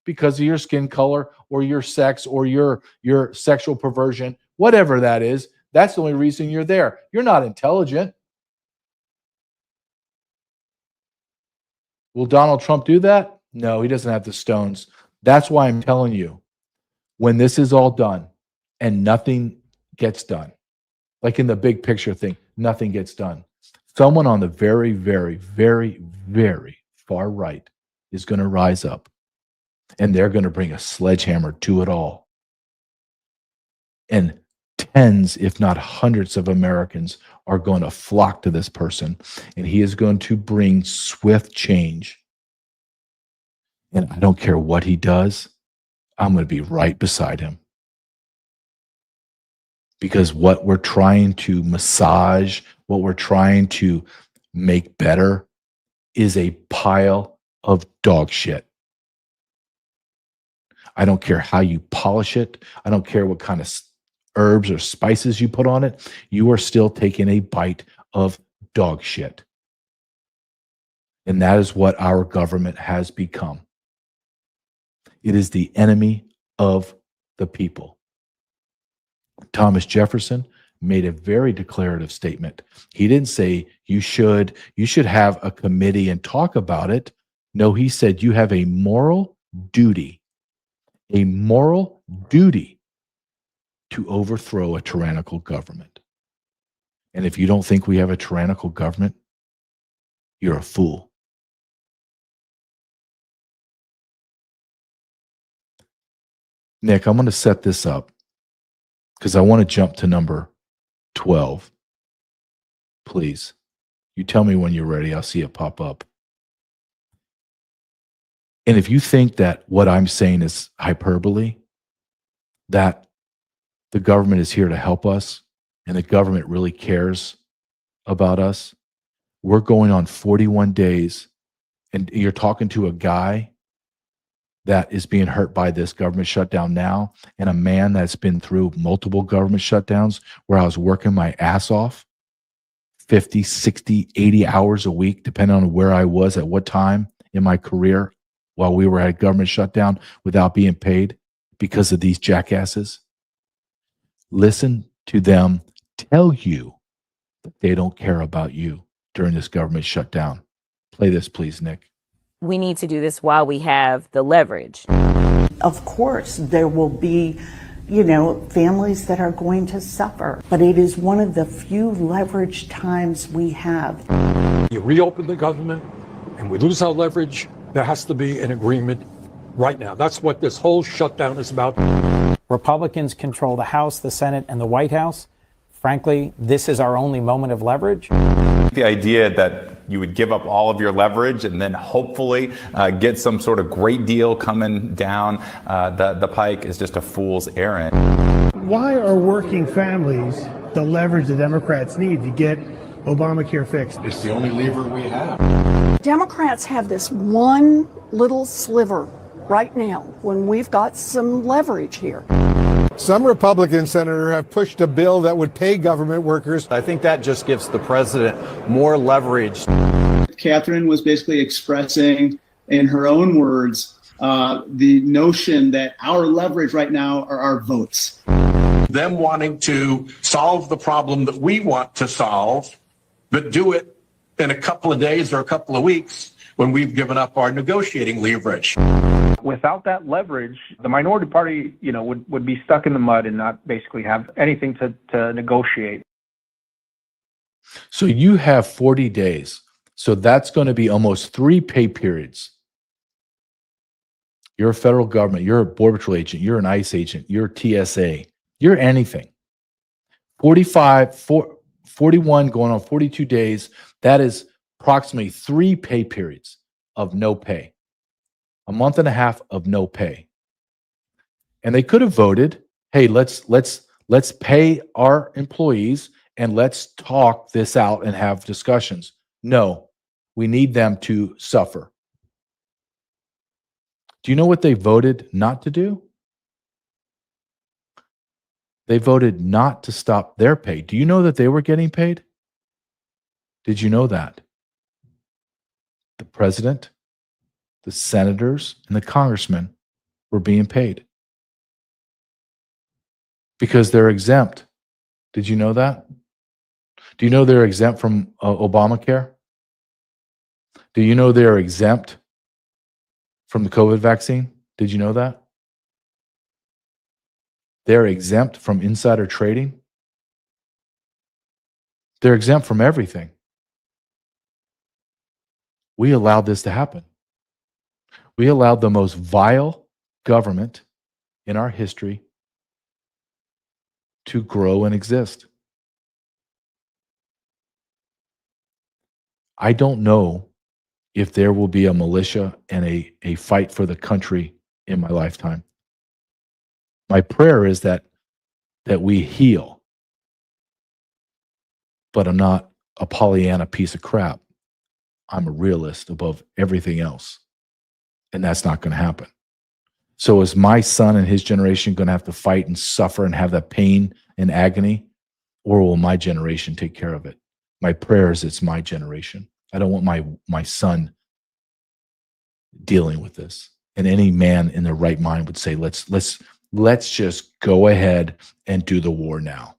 because of your skin color or your sex or your sexual perversion, whatever that is. That's the only reason you're there. You're not intelligent. Will Donald Trump do that? No, he doesn't have the stones. That's why I'm telling you, when this is all done and nothing gets done, like in the big picture thing, nothing gets done. Someone on the very, very, very, very far right is going to rise up, and they're going to bring a sledgehammer to it all. And tens, if not hundreds of Americans are going to flock to this person, and he is going to bring swift change. And I don't care what he does, I'm going to be right beside him. Because what we're trying to massage, what we're trying to make better, is a pile of dog shit. I don't care how you polish it. I don't care what kind of herbs or spices you put on it. You are still taking a bite of dog shit. And that is what our government has become. It is the enemy of the people. Thomas Jefferson made a very declarative statement. He didn't say you should have a committee and talk about it. No, he said you have a moral duty, a moral duty to overthrow a tyrannical government. And if you don't think we have a tyrannical government, you're a fool. Nick, I'm going to set this up because I want to jump to number 12. Please. You tell me when you're ready. I'll see it pop up. And if you think that what I'm saying is hyperbole, that the government is here to help us and the government really cares about us, we're going on 41 days and you're talking to a guy that is being hurt by this government shutdown now, and a man that's been through multiple government shutdowns where I was working my ass off 50, 60, 80 hours a week, depending on where I was at what time in my career while we were at a government shutdown without being paid because of these jackasses. Listen to them tell you that they don't care about you during this government shutdown. Play this, please, Nick. We need to do this while we have the leverage. Of course, there will be, families that are going to suffer, but it is one of the few leverage times we have. You reopen the government and we lose our leverage, there has to be an agreement right now. That's what this whole shutdown is about. Republicans control the House, the Senate, and the White House. Frankly, this is our only moment of leverage. The idea that you would give up all of your leverage and then hopefully get some sort of great deal coming down the pike is just a fool's errand. Why are working families the leverage the Democrats need to get Obamacare fixed? It's the only lever we have. Democrats have this one little sliver right now when we've got some leverage here. Some Republican senators have pushed a bill that would pay government workers. I think that just gives the president more leverage. Catherine was basically expressing, in her own words, the notion that our leverage right now are our votes. Them wanting to solve the problem that we want to solve, but do it in a couple of days or a couple of weeks when we've given up our negotiating leverage. Without that leverage, the minority party, would be stuck in the mud and not basically have anything to negotiate. So you have 40 days. So that's going to be almost 3 pay periods. You're a federal government. You're a Border Patrol agent. You're an ICE agent. You're a TSA. You're anything. 41 going on 42 days. That is approximately 3 pay periods of no pay. A month and a half of no pay. And they could have voted, hey, let's pay our employees and let's talk this out and have discussions. No, we need them to suffer. Do you know what they voted not to do? They voted not to stop their pay. Do you know that they were getting paid? Did you know that? The president, the senators, and the congressmen were being paid because they're exempt. Did you know that? Do you know they're exempt from Obamacare? Do you know they're exempt from the COVID vaccine? Did you know that? They're exempt from insider trading. They're exempt from everything. We allowed this to happen. We allowed the most vile government in our history to grow and exist. I don't know if there will be a militia and a fight for the country in my lifetime. My prayer is that we heal. But I'm not a Pollyanna piece of crap. I'm a realist above everything else. And that's not going to happen. So is my son and his generation going to have to fight and suffer and have that pain and agony? Or will my generation take care of it? My prayer is it's my generation. I don't want my son dealing with this. And any man in their right mind would say, let's just go ahead and do the war now.